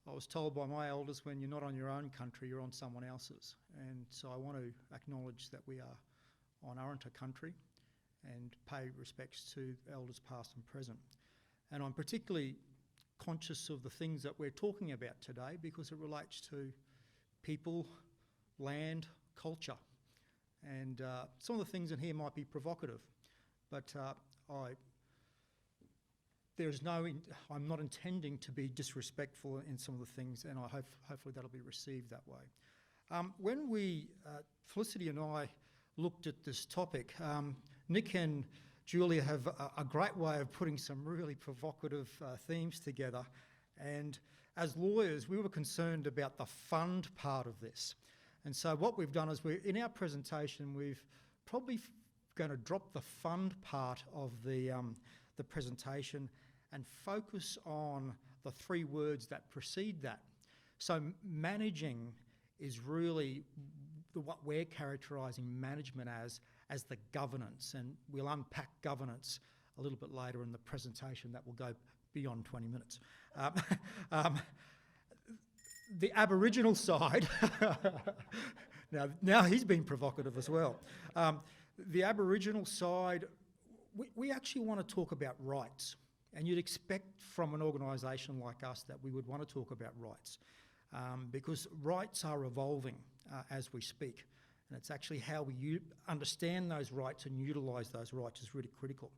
I was told by my elders, when you're not on your own country, you're on someone else's. And so I want to acknowledge that we are on Arunta country and pay respects to elders past and present. And I'm particularly conscious of the things that we're talking about today because it relates to people, land, culture. And some of the things in here might be provocative, but I'm not intending to be disrespectful in some of the things, and hopefully that'll be received that way. When Felicity and I looked at this topic, Nick and Julia have a great way of putting some really provocative themes together, and as lawyers we were concerned about the fund part of this. And so what we've done is in our presentation we've probably going to drop the fund part of the presentation and focus on the three words that precede that. So managing is really what we're characterising management as the governance, and we'll unpack governance a little bit later in the presentation that will go beyond 20 minutes. The Aboriginal side, now he's been provocative as well. The Aboriginal side, we actually want to talk about rights. And you'd expect from an organisation like us that we would want to talk about rights because rights are evolving as we speak. And it's actually how we understand those rights and utilise those rights is really critical.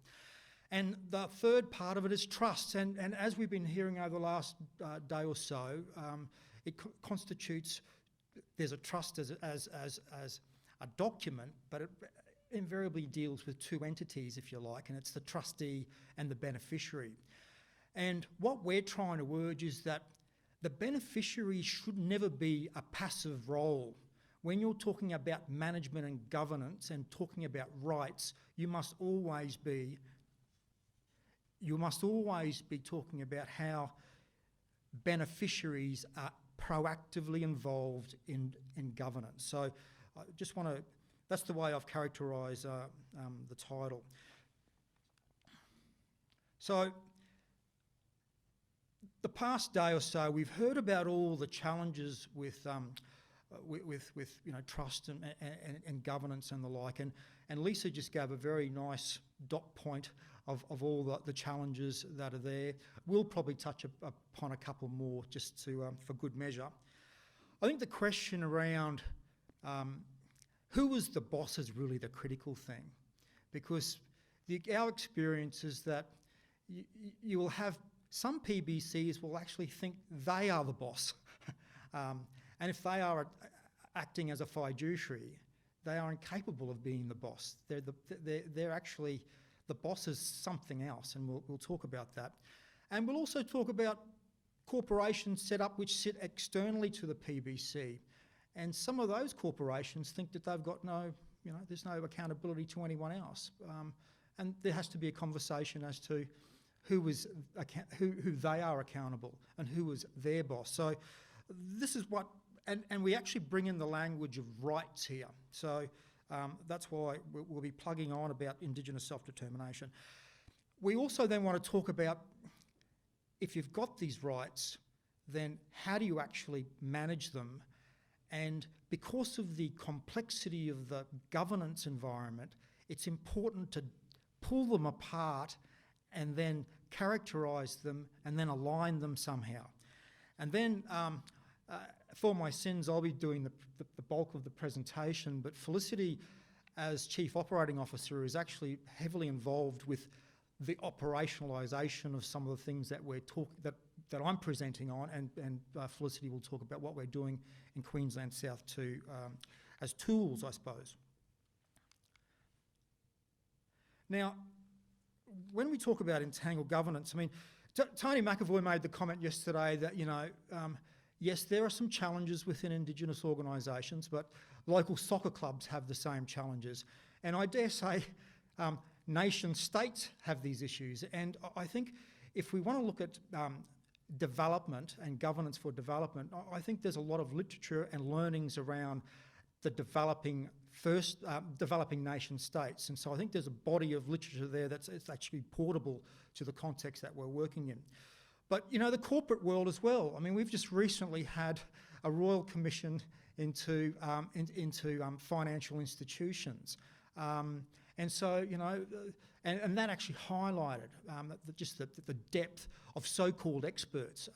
And the third part of it is trust. And as we've been hearing over the last day or so, it constitutes, there's a trust as a document, but it invariably deals with two entities, if you like, and it's the trustee and the beneficiary. And what we're trying to urge is that the beneficiary should never be a passive role. When you're talking about management and governance and talking about rights, you must always be talking about how beneficiaries are proactively involved in governance. So I just want to, that's the way I've characterised the title. So the past day or so, we've heard about all the challenges with trust and governance and the like, and Lisa just gave a very nice dot point of all the challenges that are there. We'll probably touch upon a couple more just to for good measure. I think the question around who was the boss is really the critical thing, because our experience is that you will have some PBCs will actually think they are the boss. And if they are acting as a fiduciary, they are incapable of being the boss. They're actually, the boss is something else, and we'll talk about that. And we'll also talk about corporations set up which sit externally to the PBC. And some of those corporations think that they've got there's no accountability to anyone else. And there has to be a conversation as to who they are accountable and who is their boss. So this is what, and we actually bring in the language of rights here. So that's why we'll be plugging on about Indigenous self-determination. We also then want to talk about, if you've got these rights, then how do you actually manage them? And because of the complexity of the governance environment, it's important to pull them apart and then characterise them and then align them somehow. And then for my sins, I'll be doing the bulk of the presentation, but Felicity, as Chief Operating Officer, is actually heavily involved with the operationalisation of some of the things that that I'm presenting on, and Felicity will talk about what we're doing in Queensland South too, as tools, I suppose. Now, when we talk about entangled governance, I mean, Tony McAvoy made the comment yesterday that, yes, there are some challenges within Indigenous organisations, but local soccer clubs have the same challenges. And I dare say nation states have these issues. And I think if we want to look at development and governance for development, I think there's a lot of literature and learnings around the developing nation states. And so I think there's a body of literature there it's actually portable to the context that we're working in. But, the corporate world as well. I mean, we've just recently had a royal commission into financial institutions. And so, and that actually highlighted just the depth of so-called experts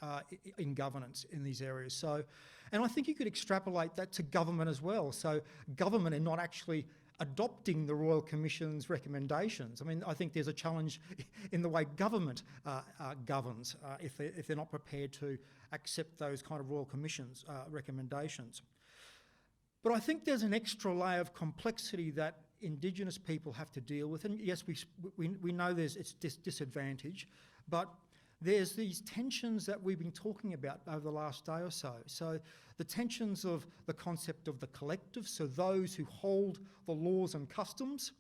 in governance in these areas. So, and I think you could extrapolate that to government as well. So government are not actually adopting the Royal Commission's recommendations. I mean, I think there's a challenge in the way government governs if they're not prepared to accept those kind of Royal Commission's recommendations. But I think there's an extra layer of complexity that Indigenous people have to deal with. And yes, we know it's disadvantage, but there's these tensions that we've been talking about over the last day or so. So the tensions of the concept of the collective, so those who hold the laws and customs,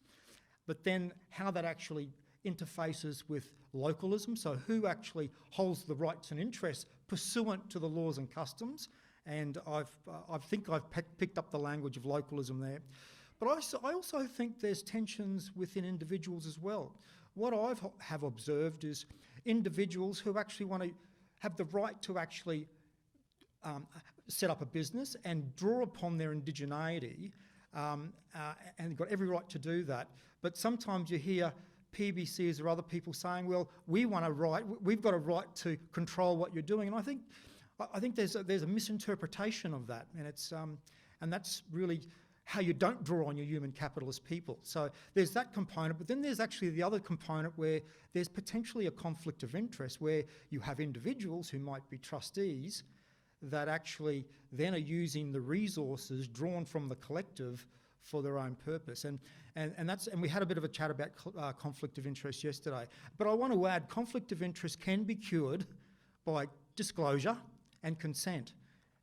but then how that actually interfaces with localism, so who actually holds the rights and interests pursuant to the laws and customs. And I think I've picked up the language of localism there. But I also think there's tensions within individuals as well. What I have observed is individuals who actually want to have the right to actually set up a business and draw upon their indigeneity and got every right to do that. But sometimes you hear PBCs or other people saying, well, we've got a right to control what you're doing. And I think there's a misinterpretation of that, and that's really how you don't draw on your human capital as people. So there's that component, but then there's actually the other component where there's potentially a conflict of interest where you have individuals who might be trustees that actually then are using the resources drawn from the collective for their own purpose. And we had a bit of a chat about conflict of interest yesterday. But I want to add, conflict of interest can be cured by disclosure and consent.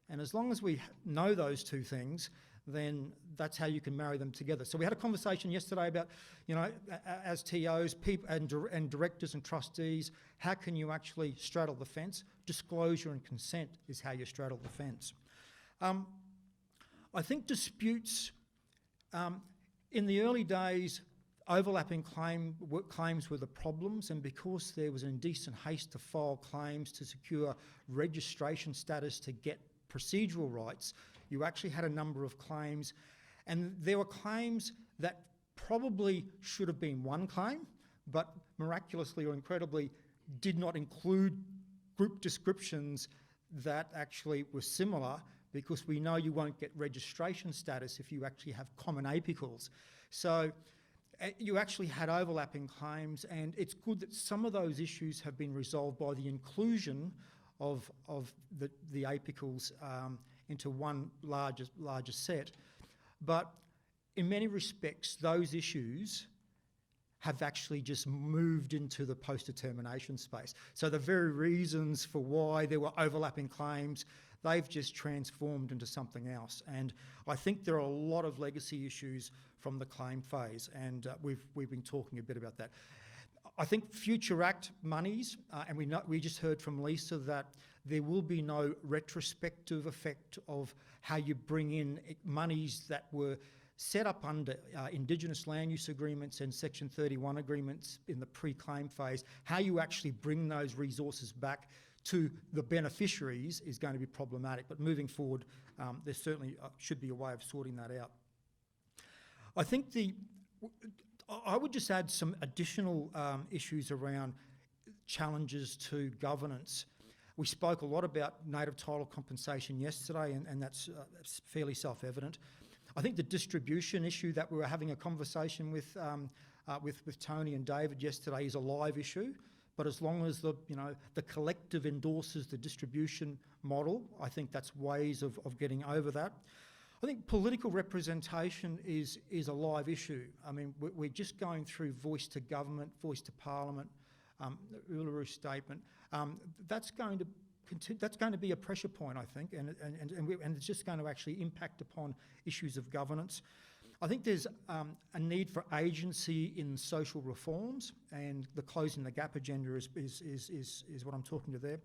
And as long as we know those two things, then that's how you can marry them together. So we had a conversation yesterday about, as TOs and directors and trustees, how can you actually straddle the fence? Disclosure and consent is how you straddle the fence. I think disputes, in the early days, overlapping claims were the problems, and because there was indecent haste to file claims to secure registration status to get procedural rights, you actually had a number of claims, and there were claims that probably should have been one claim, but miraculously or incredibly did not include group descriptions that actually were similar, because we know you won't get registration status if you actually have common apicals. So you actually had overlapping claims, and it's good that some of those issues have been resolved by the inclusion of the apicals into one larger set. But in many respects, those issues have actually just moved into the post-determination space. So the very reasons for why there were overlapping claims, they've just transformed into something else. And I think there are a lot of legacy issues from the claim phase, and we've been talking a bit about that. I think Future Act monies, and we just heard from Lisa that there will be no retrospective effect of how you bring in monies that were set up under Indigenous land use agreements and Section 31 agreements in the pre-claim phase. How you actually bring those resources back to the beneficiaries is going to be problematic, but moving forward, there certainly should be a way of sorting that out. I think I would just add some additional issues around challenges to governance. We spoke a lot about native title compensation yesterday, and that's fairly self-evident. I think the distribution issue that we were having a conversation with Tony and David yesterday is a live issue, but as long as the collective endorses the distribution model, I think that's ways of getting over that. I think political representation is a live issue. I mean, we're just going through voice to government, voice to parliament, Uluru Statement. That's going to be a pressure point, I think, and it's just going to actually impact upon issues of governance. I think there's a need for agency in social reforms, and the Closing the Gap agenda is what I'm talking to there.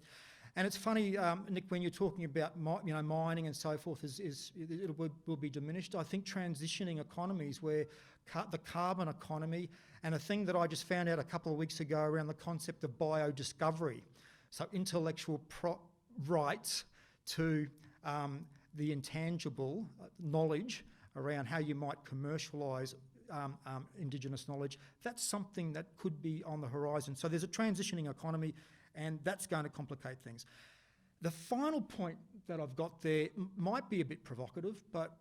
And it's funny, Nick, when you're talking about mining and so forth, it will be diminished. I think transitioning economies where the carbon economy, and a thing that I just found out a couple of weeks ago around the concept of biodiscovery. So intellectual rights to the intangible knowledge around how you might commercialise Indigenous knowledge, that's something that could be on the horizon. So there's a transitioning economy, and that's going to complicate things. The final point that I've got there might be a bit provocative, but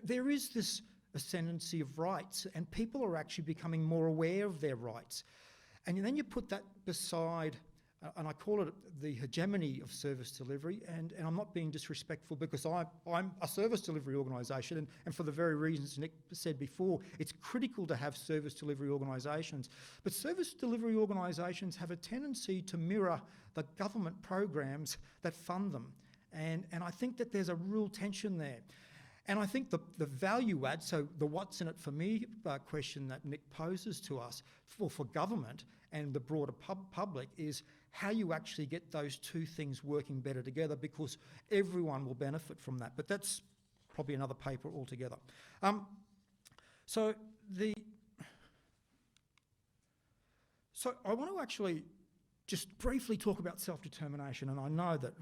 there is this ascendancy of rights, and people are actually becoming more aware of their rights. And then you put that beside, and I call it the hegemony of service delivery, and I'm not being disrespectful because I'm a service delivery organisation, and for the very reasons Nick said before, it's critical to have service delivery organisations. But service delivery organisations have a tendency to mirror the government programs that fund them. And I think that there's a real tension there. And I think the value add, so the what's in it for me question that Nick poses to us for government and the broader public is how you actually get those two things working better together, because everyone will benefit from that. But that's probably another paper altogether. So I want to actually just briefly talk about self-determination, and I know that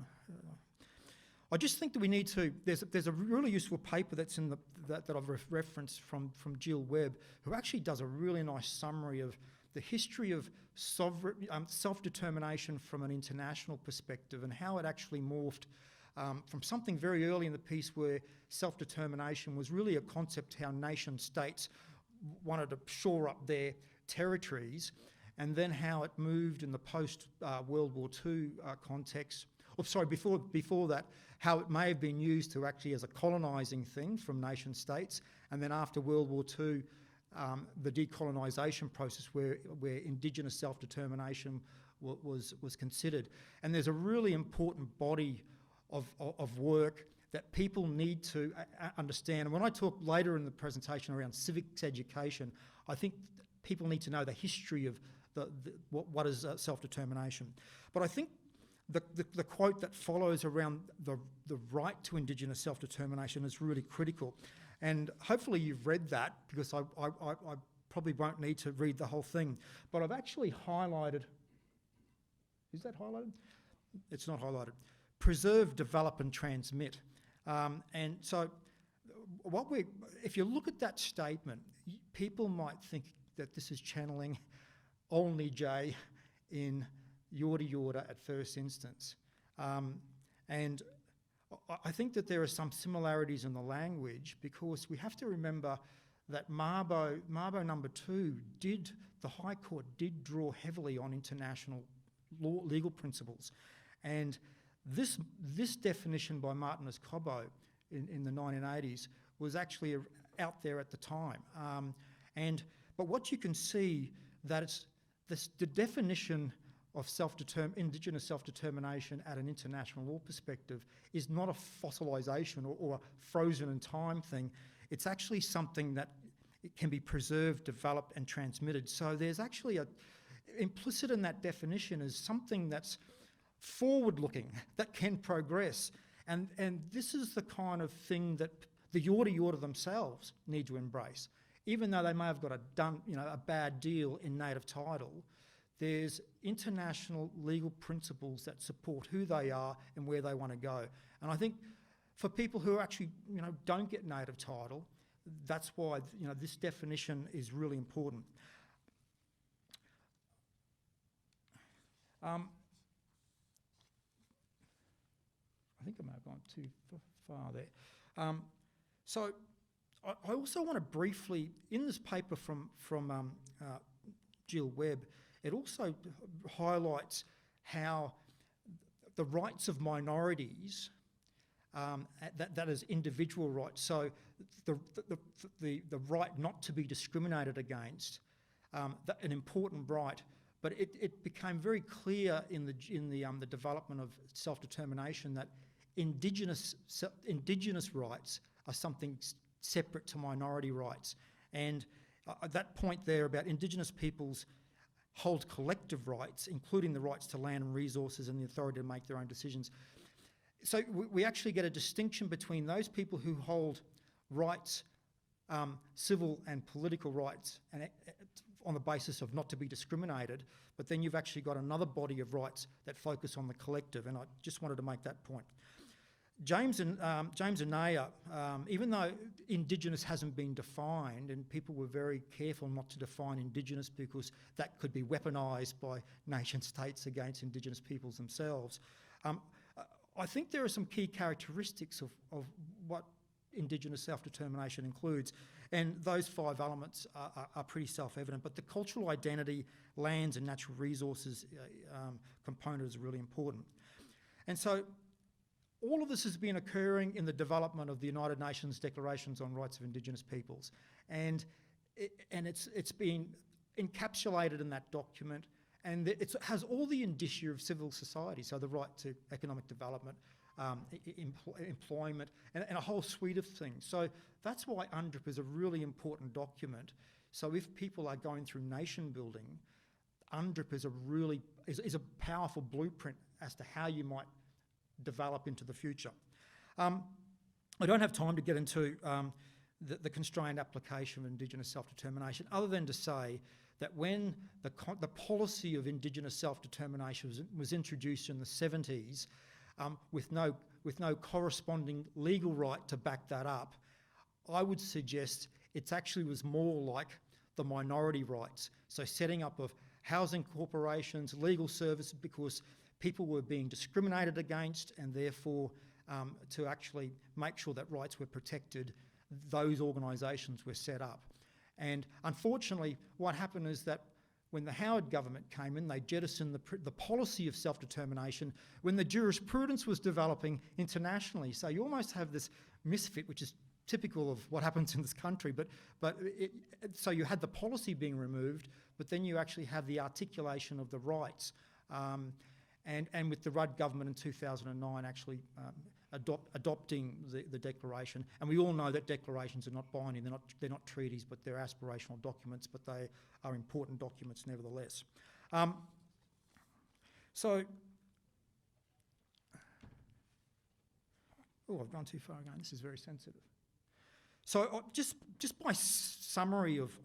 I just think that we need to. There's a really useful paper that's in that I've referenced from Jill Webb, who actually does a really nice summary of the history of self-determination from an international perspective, and how it actually morphed from something very early in the piece where self-determination was really a concept how nation states wanted to shore up their territories, and then how it moved in the post-World War II context. Before that, how it may have been used to actually as a colonising thing from nation states, and then after World War II, the decolonisation process where Indigenous self-determination was considered. And there's a really important body of work that people need to understand. And when I talk later in the presentation around civics education, I think people need to know the history of what is self-determination. But I think the quote that follows around the right to Indigenous self-determination is really critical. And hopefully you've read that, because I probably won't need to read the whole thing. But I've actually highlighted, is that highlighted? It's not highlighted. Preserve, develop and transmit. And so if you look at that statement, people might think that this is channeling Olney J in Yorta Yorta at first instance. And I think that there are some similarities in the language, because we have to remember that Mabo number 2 the High Court did draw heavily on international legal principles. And this definition by Martinus Cobbo in the 1980s was actually out there at the time. But what you can see that it's the definition of Indigenous self-determination at an international law perspective is not a fossilisation or a frozen in time thing. It's actually something that it can be preserved, developed and transmitted. So there's actually implicit in that definition is something that's forward-looking, that can progress. And this is the kind of thing that the Yorta Yorta themselves need to embrace. Even though they may have got a bad deal in native title, there's international legal principles that support who they are and where they want to go. And I think for people who actually don't get native title, that's why this definition is really important. I think I may have gone too far there. So I also want to briefly, in this paper from Jill Webb, it also highlights how the rights of minorities, that is individual rights, so the right not to be discriminated against, an important right, but it became very clear in the development of self-determination that Indigenous rights are something separate to minority rights. And that point there about Indigenous peoples hold collective rights, including the rights to land and resources and the authority to make their own decisions. So we actually get a distinction between those people who hold rights, civil and political rights, and on the basis of not to be discriminated, but then you've actually got another body of rights that focus on the collective, and I just wanted to make that point. James and Anaya, even though Indigenous hasn't been defined, and people were very careful not to define Indigenous because that could be weaponised by nation states against Indigenous peoples themselves, I think there are some key characteristics of what Indigenous self-determination includes, and those 5 elements are pretty self-evident, but the cultural identity, lands and natural resources component is really important. And so all of this has been occurring in the development of the United Nations Declarations on Rights of Indigenous Peoples, and it's been encapsulated in that document, and it has all the indicia of civil society, so the right to economic development, employment, and a whole suite of things. So that's why UNDRIP is a really important document. So if people are going through nation building, UNDRIP is a powerful blueprint as to how you might develop into the future. I don't have time to get into the constrained application of Indigenous self-determination, other than to say that when the policy of Indigenous self-determination was introduced in the 70s, with no corresponding legal right to back that up, I would suggest it actually was more like the minority rights. So setting up of housing corporations, legal services, because people were being discriminated against, and therefore to actually make sure that rights were protected, those organisations were set up. And unfortunately, what happened is that when the Howard government came in, they jettisoned the policy of self-determination when the jurisprudence was developing internationally. So you almost have this misfit, which is typical of what happens in this country. So you had the policy being removed, but then you actually have the articulation of the rights. And with the Rudd government in 2009 actually adopting the declaration, and we all know that declarations are not binding, they're not treaties, but they're aspirational documents, but they are important documents nevertheless. I've gone too far again, this is very sensitive. So just by summary of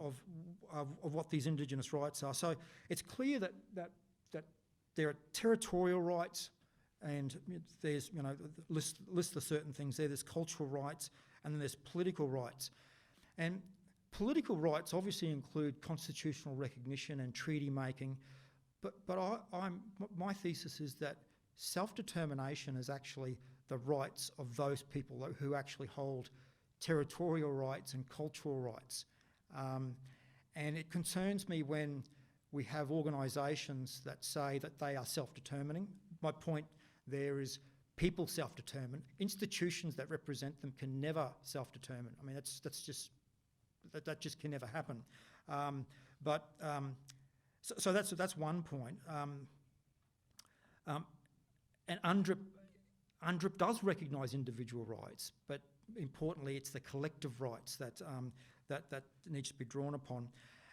what these Indigenous rights are, so it's clear that there are territorial rights, and there's, list of certain things there. There's cultural rights, and then there's political rights. And political rights obviously include constitutional recognition and treaty making, but my thesis is that self-determination is actually the rights of those people who actually hold territorial rights and cultural rights. And it concerns me when we have organisations that say that they are self-determining. My point there is people self-determine. Institutions that represent them can never self-determine. I mean, that just can never happen. So that's one point. And UNDRIP does recognise individual rights, but importantly, it's the collective rights that needs to be drawn upon.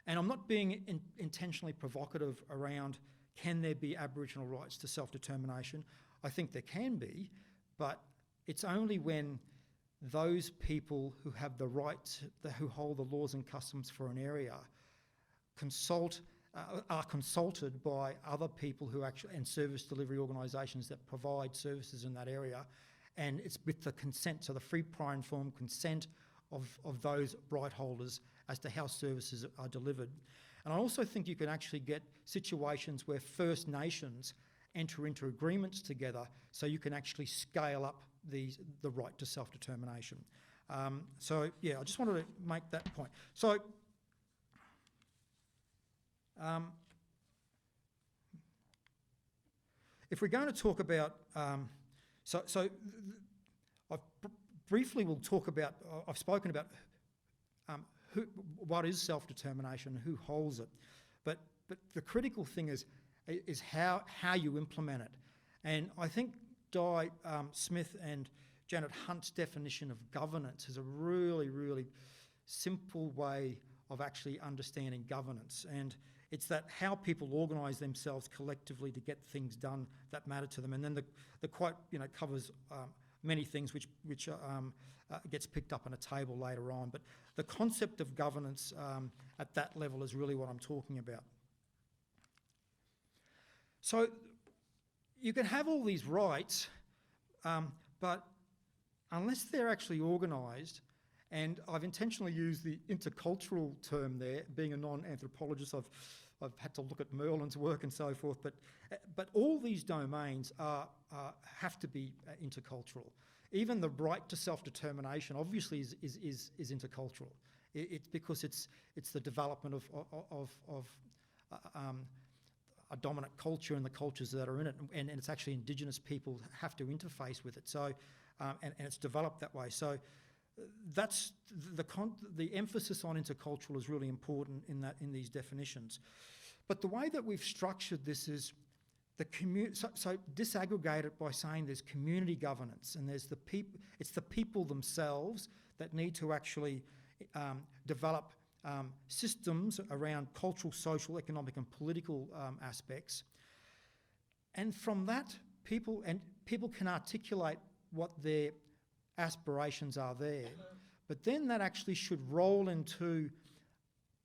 And I'm not being intentionally provocative around can there be Aboriginal rights to self-determination. I think there can be, but it's only when those people who have the rights, who hold the laws and customs for an area, are consulted by other people who actually, and service delivery organisations that provide services in that area, and it's with the consent, so the free, prior, informed consent of those right holders as to how services are delivered. And I also think you can actually get situations where First Nations enter into agreements together so you can actually scale up the right to self-determination. So yeah, I just wanted to make that point. So if we're going to talk about, briefly we'll talk about, I've spoken about what is self-determination, who holds it, but the critical thing is how you implement it. And I think Di Smith and Janet Hunt's definition of governance is a really, really simple way of actually understanding governance. And it's that how people organise themselves collectively to get things done that matter to them. And then the quote, covers many things which gets picked up on a table later on. But the concept of governance at that level is really what I'm talking about. So you can have all these rights, but unless they're actually organised, and I've intentionally used the intercultural term there, being a non-anthropologist, I've had to look at Merlin's work and so forth, but all these domains have to be intercultural. Even the right to self-determination obviously is intercultural. It's because it's the development of a dominant culture and the cultures that are in it, and it's actually Indigenous people have to interface with it. So, and it's developed that way. So, that's the emphasis on intercultural is really important in these definitions. But the way that we've structured this is so disaggregate it by saying there's community governance, and there's the people. It's the people themselves that need to actually develop systems around cultural, social, economic and political aspects. And from that, people can articulate what their aspirations are there. But then that actually should roll into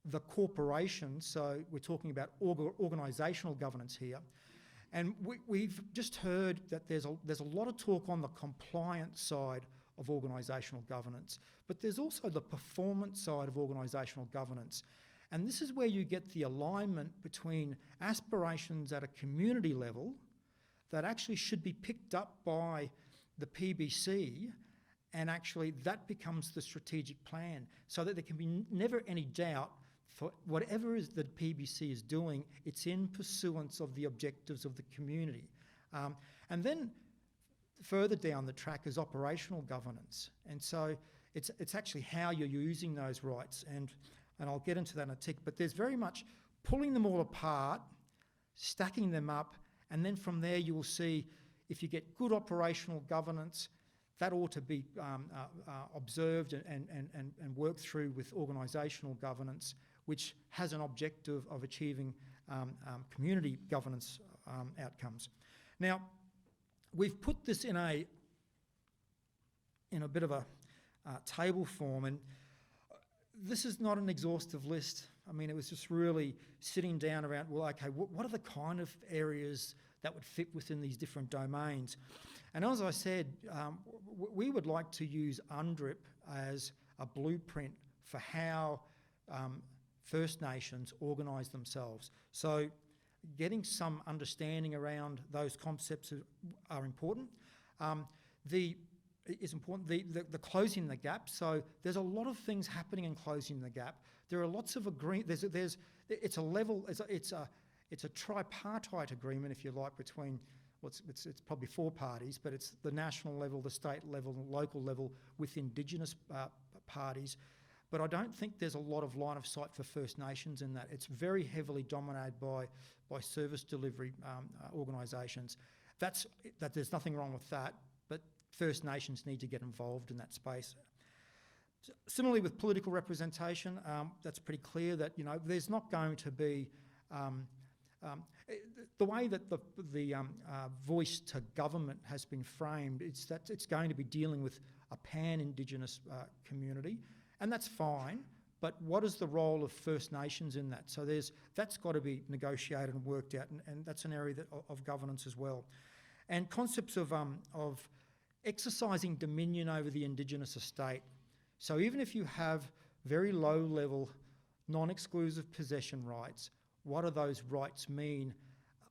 the corporation. So we're talking about organisational governance here. And we've just heard that there's a lot of talk on the compliance side of organisational governance, but there's also the performance side of organisational governance. And this is where you get the alignment between aspirations at a community level that actually should be picked up by the PBC, and actually that becomes the strategic plan, so that there can be never any doubt for whatever is that PBC is doing, it's in pursuance of the objectives of the community. And then further down the track is operational governance. And so it's actually how you're using those rights, and I'll get into that in a tick, but there's very much pulling them all apart, stacking them up, and then from there you will see if you get good operational governance, that ought to be observed and worked through with organisational governance, which has an objective of achieving community governance outcomes. Now, we've put this in a bit of a table form, and this is not an exhaustive list. I mean, it was just really sitting down around, well, okay, what are the kind of areas that would fit within these different domains? And as I said, we would like to use UNDRIP as a blueprint for how First Nations organise themselves. So getting some understanding around those concepts are important. The closing the gap. So there's a lot of things happening in closing the gap. There are lots of agreements. It's a tripartite agreement, if you like, between it's probably four parties, but it's the national level, the state level, the local level with Indigenous parties. But I don't think there's a lot of line of sight for First Nations in that. It's very heavily dominated by service delivery organisations. There's nothing wrong with that, but First Nations need to get involved in that space. Similarly with political representation, that's pretty clear that there's not going to be the way that the voice to government has been framed. It's that it's going to be dealing with a pan-Indigenous community, and that's fine. But what is the role of First Nations in that? So that's got to be negotiated and worked out, and that's an area of governance as well. And concepts of exercising dominion over the Indigenous estate. So even if you have very low-level, non-exclusive possession rights, what do those rights mean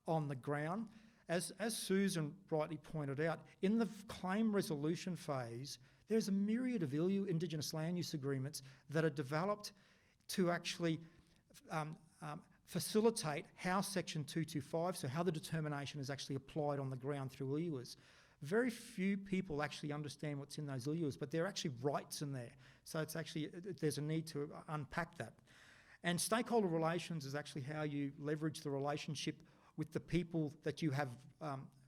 on the ground? As Susan rightly pointed out, in the claim resolution phase, there's a myriad of Indigenous land use agreements that are developed to actually facilitate how Section 225, so how the determination is actually applied on the ground through ILUAs. Very few people actually understand what's in those ILUAs, but there are actually rights in there. So it's actually, there's a need to unpack that. And stakeholder relations is actually how you leverage the relationship with the people that you have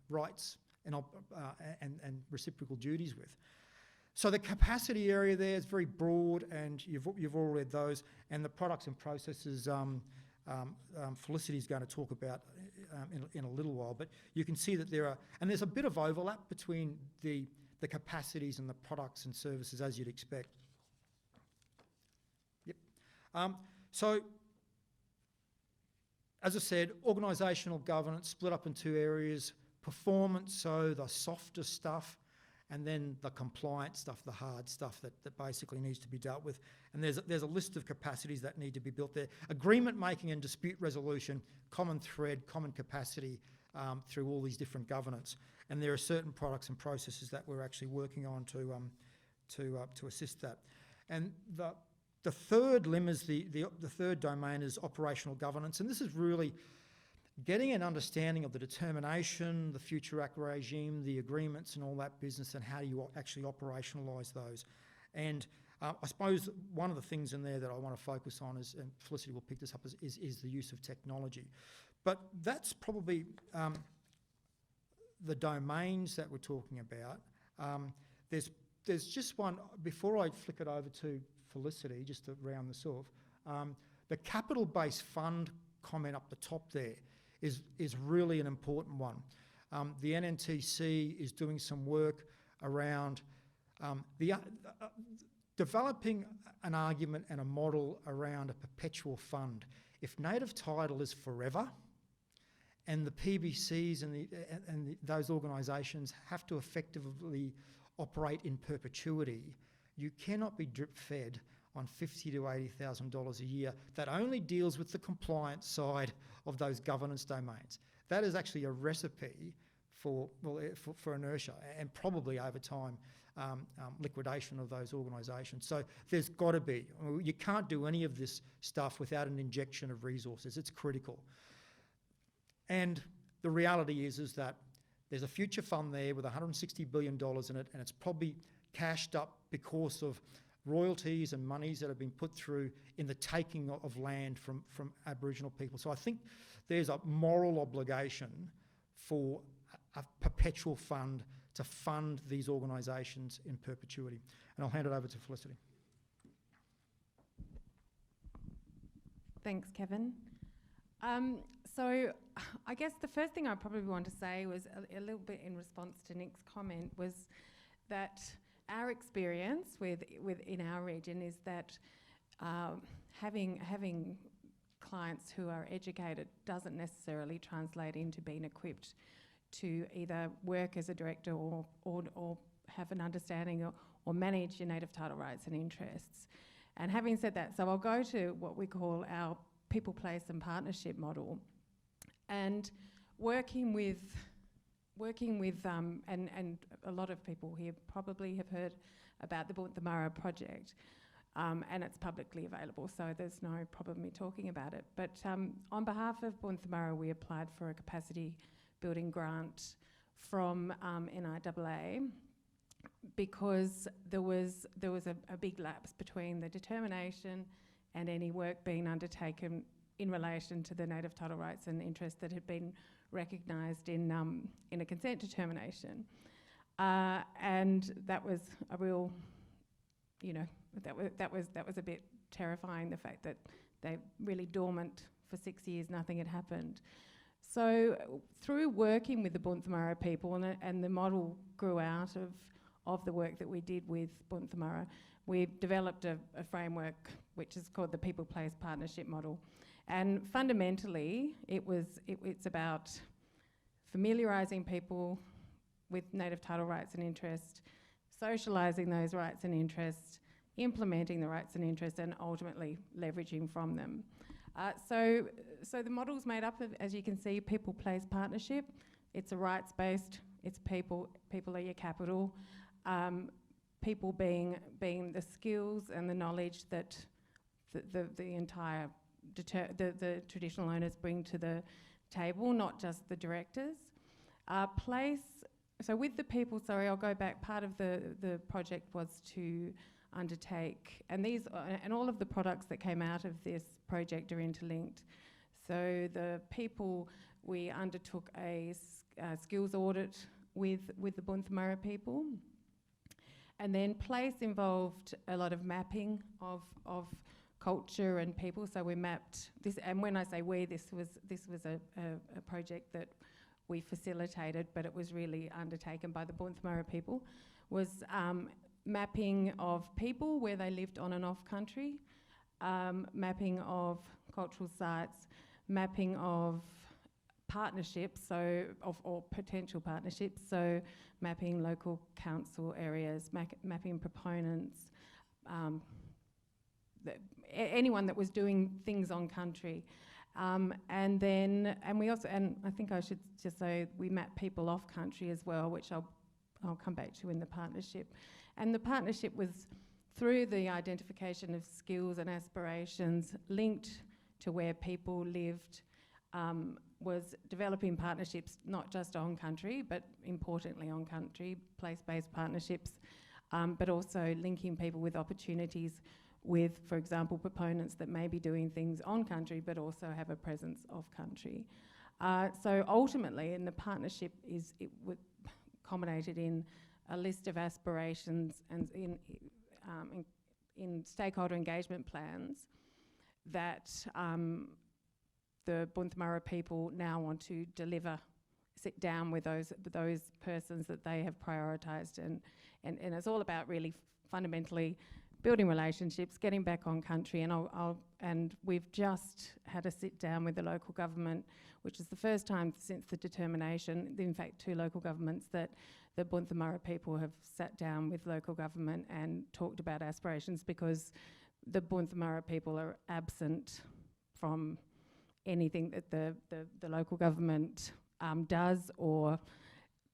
rights and reciprocal duties with. So the capacity area there is very broad, and you've all read those. And the products and processes, Felicity is going to talk about in a little while. But you can see that there's a bit of overlap between the the capacities and the products and services as you'd expect. Yep. So, as I said, organisational governance split up in two areas: performance, so the softer stuff, and then the compliance stuff, the hard stuff that basically needs to be dealt with. And there's a list of capacities that need to be built there. Agreement making and dispute resolution, common thread, common capacity through all these different governance. And there are certain products and processes that we're actually working on to assist that. And the third limb is the third domain is operational governance, and this is really getting an understanding of the determination, the Future Act regime, the agreements and all that business, and how you actually operationalise those. And I suppose one of the things in there that I want to focus on is, and Felicity will pick this up, is the use of technology. But that's probably the domains that we're talking about. There's just one, before I flick it over to Felicity, just to round this off, the capital-based fund comment up the top there is really an important one. The NNTC is doing some work around developing an argument and a model around a perpetual fund. If native title is forever, and the PBCs and those organisations have to effectively operate in perpetuity, you cannot be drip-fed on $50,000 to $80,000 a year that only deals with the compliance side of those governance domains. That is actually a recipe for inertia and probably over time liquidation of those organisations. So there's got to be, you can't do any of this stuff without an injection of resources. It's critical. And the reality is that there's a future fund there with $160 billion in it, and it's probably cashed up because of royalties and monies that have been put through in the taking of land from Aboriginal people. So I think there's a moral obligation for a perpetual fund to fund these organisations in perpetuity. And I'll hand it over to Felicity. Thanks, Kevin. So I guess the first thing I probably want to say was a little bit in response to Nick's comment was that our experience within our region is that having clients who are educated doesn't necessarily translate into being equipped to either work as a director or have an understanding or manage your native title rights and interests. And having said that, so I'll go to what we call our people, place and partnership model, and working with and a lot of people here probably have heard about the Bunthimara project, and it's publicly available, so there's no problem me talking about it. But on behalf of Bunthimara, we applied for a capacity building grant from NIAA because there was a big lapse between the determination and any work being undertaken in relation to the native title rights and interests that had been recognised in a consent determination, and that was a real, that was a bit terrifying. The fact that they really dormant for 6 years, nothing had happened. So through working with the Bunthimara people, and the model grew out of the work that we did with Bunthimara, we've developed a framework which is called the People Place Partnership Model. And fundamentally, it's about familiarising people with native title rights and interests, socialising those rights and interests, implementing the rights and interests, and ultimately leveraging from them. So the model's made up of, as you can see, People Place Partnership. It's a rights-based. It's people. People are your capital. People being the skills and the knowledge that the entire the traditional owners bring to the table, not just the directors. So with the people, sorry, I'll go back. Part of the project was to undertake, and all of the products that came out of this project are interlinked. So the people, we undertook a skills audit with the Bunthimara people, and then place involved a lot of mapping of culture and people. So we mapped this, and when I say we, this was a project that we facilitated, but it was really undertaken by the Bunthmara people, was mapping of people where they lived on and off country, mapping of cultural sites, mapping of partnerships, or potential partnerships, so mapping local council areas, mapping proponents, anyone that was doing things on country. And we also, and I think I should just say, we map people off country as well, which I'll come back to in the partnership. And the partnership was through the identification of skills and aspirations linked to where people lived, was developing partnerships not just on country, but importantly on country, place-based partnerships, but also linking people with opportunities with, for example, proponents that may be doing things on country but also have a presence off country. So ultimately, in the partnership, culminated in a list of aspirations and in stakeholder engagement plans that the Bunthmara people now want to deliver, sit down with those persons that they have prioritised, and it's all about really fundamentally building relationships, getting back on country, and we've just had a sit down with the local government, which is the first time since the determination, in fact 2 local governments, that the Bunthmara people have sat down with local government and talked about aspirations, because the Bunthmara people are absent from anything that the local government does or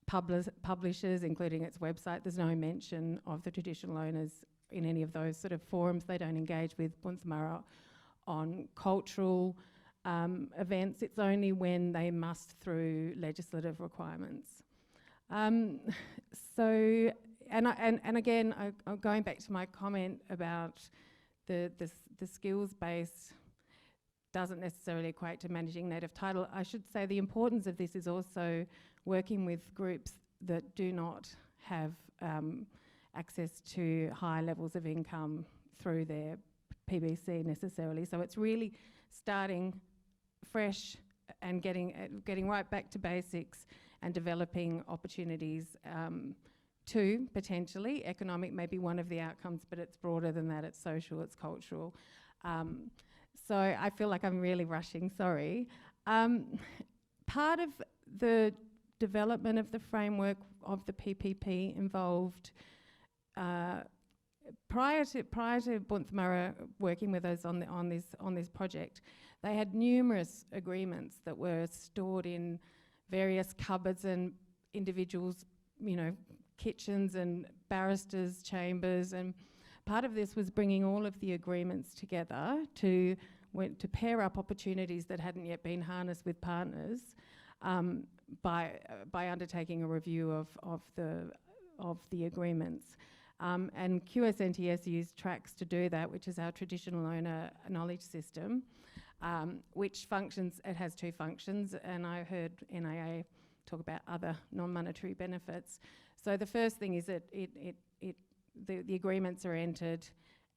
publishes, including its website. There's no mention of the traditional owners in any of those sort of forums. They don't engage with Bunthmara on cultural events. It's only when they must through legislative requirements. So, again, I'm going back to my comment about the skills base doesn't necessarily equate to managing native title. I should say the importance of this is also working with groups that do not have access to high levels of income through their PBC necessarily. So it's really starting fresh and getting right back to basics and developing opportunities to potentially, economic may be one of the outcomes, but it's broader than that. It's social, it's cultural. So I feel like I'm really rushing, sorry. Part of the development of the framework of the PPP involved, prior to Bunthmara working with us on this project, they had numerous agreements that were stored in various cupboards and individuals', kitchens and barristers' chambers, and part of this was bringing all of the agreements together to pair up opportunities that hadn't yet been harnessed with partners by undertaking a review of the agreements. And QSNTS used Tracks to do that, which is our traditional owner knowledge system, which functions. It has 2 functions, and I heard NAA talk about other non-monetary benefits. So the first thing is that the agreements are entered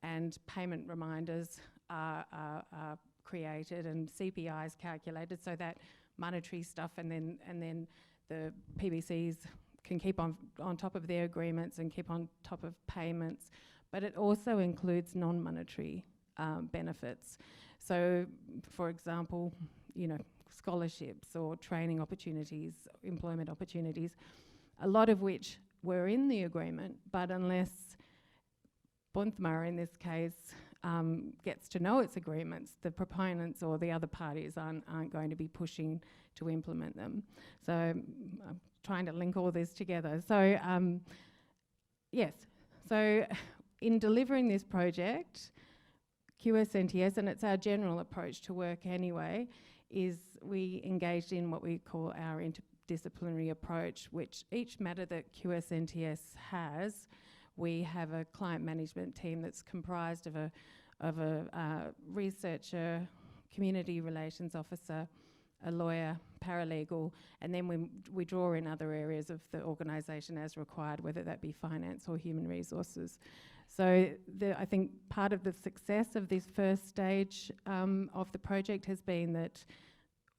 and payment reminders are created and CPI is calculated, so that monetary stuff and then the PBCs can keep on top of their agreements and keep on top of payments. But it also includes non-monetary benefits. So, for example, scholarships or training opportunities, employment opportunities, a lot of which were in the agreement, but unless Bunthmara in this case gets to know its agreements, the proponents or the other parties aren't going to be pushing to implement them. So I'm trying to link all this together. So yes, so in delivering this project, QSNTS, and it's our general approach to work anyway, is we engaged in what we call our interdisciplinary approach, which each matter that QSNTS has, we have a client management team that's comprised of a researcher, community relations officer, a lawyer, paralegal, and then we draw in other areas of the organisation as required, whether that be finance or human resources. So I think part of the success of this first stage of the project has been that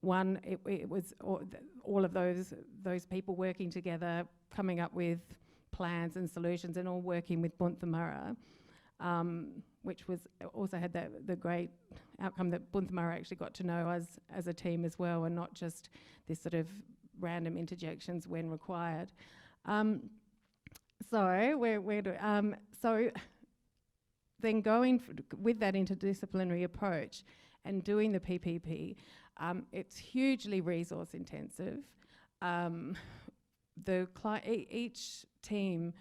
it was all of those people working together, coming up with plans and solutions, and all working with Bunthamurra, which was also had the great outcome that Bunthamurra actually got to know us as a team as well, and not just this sort of random interjections when required. So then going with that interdisciplinary approach and doing the PPP, it's hugely resource intensive. Each team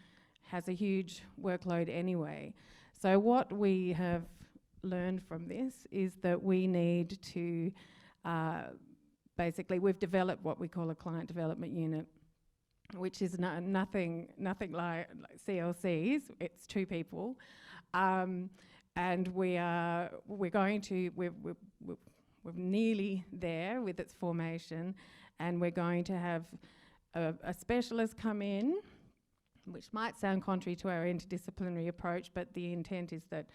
has a huge workload anyway. So what we have learned from this is that we need to, basically we've developed what we call a client development unit, which is nothing like CLCs. It's 2 people, and we're nearly there with its formation, and we're going to have a specialist come in, which might sound contrary to our interdisciplinary approach, but the intent is that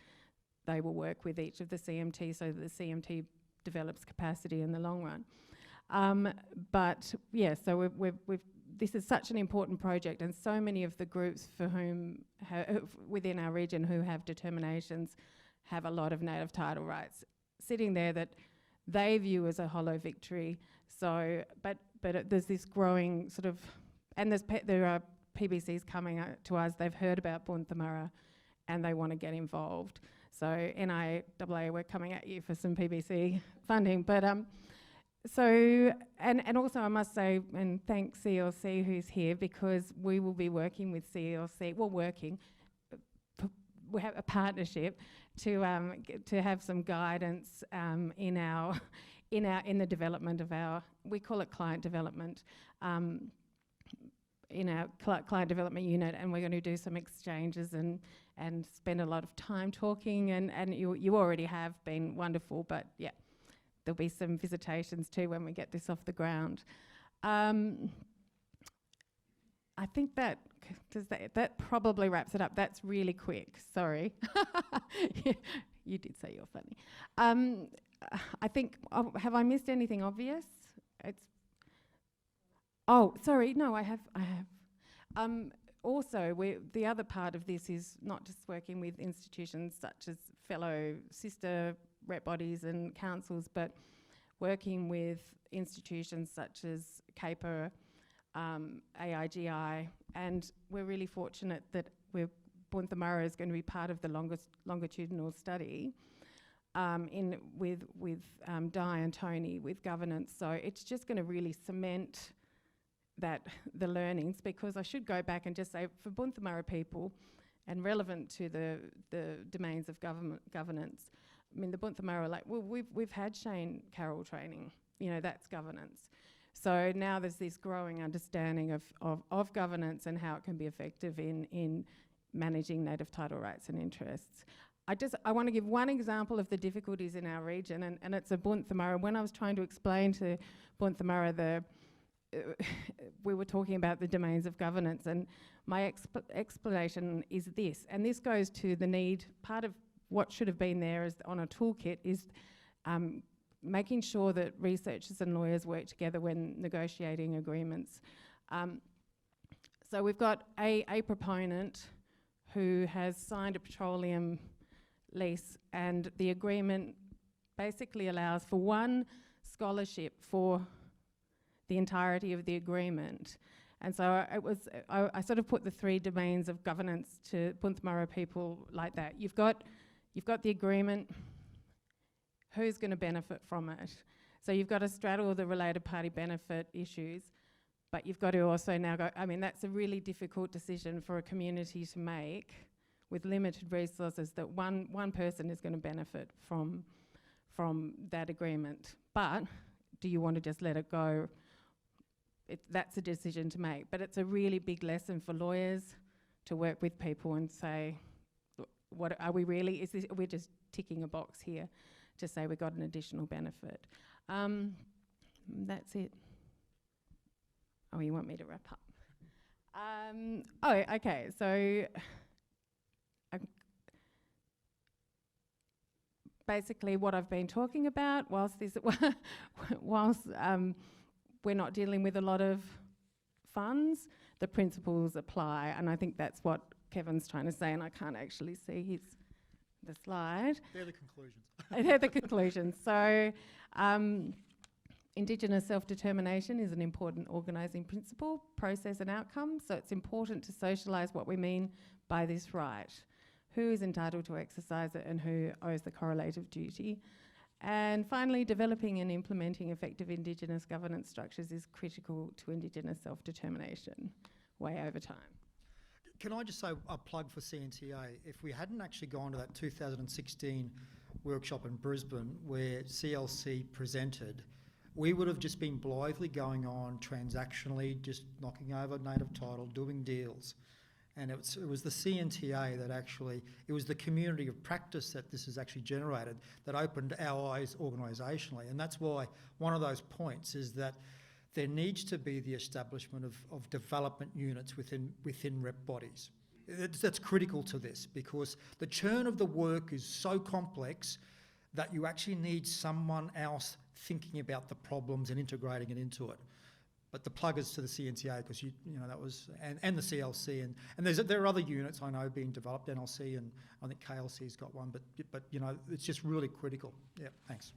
they will work with each of the CMT so that the CMT develops capacity in the long run. But yeah, so this is such an important project, and so many of the groups for whom within our region who have determinations have a lot of native title rights sitting there that they view as a hollow victory. So, but there's this growing sort of, and there are PBCs coming to us. They've heard about Bunthamurra, and they want to get involved. So NIAA, we're coming at you for some PBC funding, but so, and also I must say, and thank CLC who's here, because we will be working with CLC, we have a partnership to have some guidance in the development of our, we call it client development, in our client development unit, and we're going to do some exchanges and spend a lot of time talking, and you already have been wonderful, but yeah. There'll be some visitations too when we get this off the ground. I think that probably wraps it up. That's really quick, sorry. You did say you're funny. I think, have I missed anything obvious? Sorry, no, I have. Also, the other part of this is not just working with institutions such as fellow sister rep bodies and councils, but working with institutions such as CAPA, AIGI, and we're really fortunate that Bunthamurra is going to be part of the longitudinal study with Di and Tony with governance. So it's just going to really cement the learnings, because I should go back and just say for Bunthamurra people, and relevant to the domains of governance, I mean, the Bunthamurra, we've had Shane Carroll training, that's governance. So now there's this growing understanding of governance and how it can be effective in managing native title rights and interests. I want to give one example of the difficulties in our region, and it's a Bunthamurra. When I was trying to explain to Bunthamurra we were talking about the domains of governance, and my explanation is this, and this goes to the need, part of what should have been there is on a toolkit is making sure that researchers and lawyers work together when negotiating agreements. So we've got a proponent who has signed a petroleum lease, and the agreement basically allows for one scholarship for the entirety of the agreement. And so I sort of put the 3 domains of governance to Bunthamurra people like that. You've got the agreement, who's going to benefit from it? So you've got to straddle the related party benefit issues, but you've got to also now go, I mean, that's a really difficult decision for a community to make with limited resources, that one person is going to benefit from that agreement. But do you want to just let it go? That's a decision to make, but it's a really big lesson for lawyers to work with people and say, what are we really, we're just ticking a box here to say we got an additional benefit. That's it. Oh, you want me to wrap up? Okay, so basically what I've been talking about. Whilst we're not dealing with a lot of funds, the principles apply, and I think that's what Kevin's trying to say, and I can't actually see the slide. They're the conclusions. They're the conclusions. So Indigenous self-determination is an important organising principle, process and outcome, so it's important to socialise what we mean by this right. Who is entitled to exercise it and who owes the correlative duty. And finally, developing and implementing effective Indigenous governance structures is critical to Indigenous self-determination way over time. Can I just say a plug for CNTA? If we hadn't actually gone to that 2016 workshop in Brisbane where CLC presented, we would have just been blithely going on transactionally, just knocking over native title, doing deals. And it was the CNTA that actually, it was the community of practice that this has actually generated that opened our eyes organisationally. And that's why one of those points is that there needs to be the establishment of development units within rep bodies. That's critical to this because the churn of the work is so complex that you actually need someone else thinking about the problems and integrating it into it. But the plug is to the CNTA because you know that was and the CLC and there are other units I know being developed, NLC and I think KLC's got one, but you know it's just really critical. Yeah, thanks.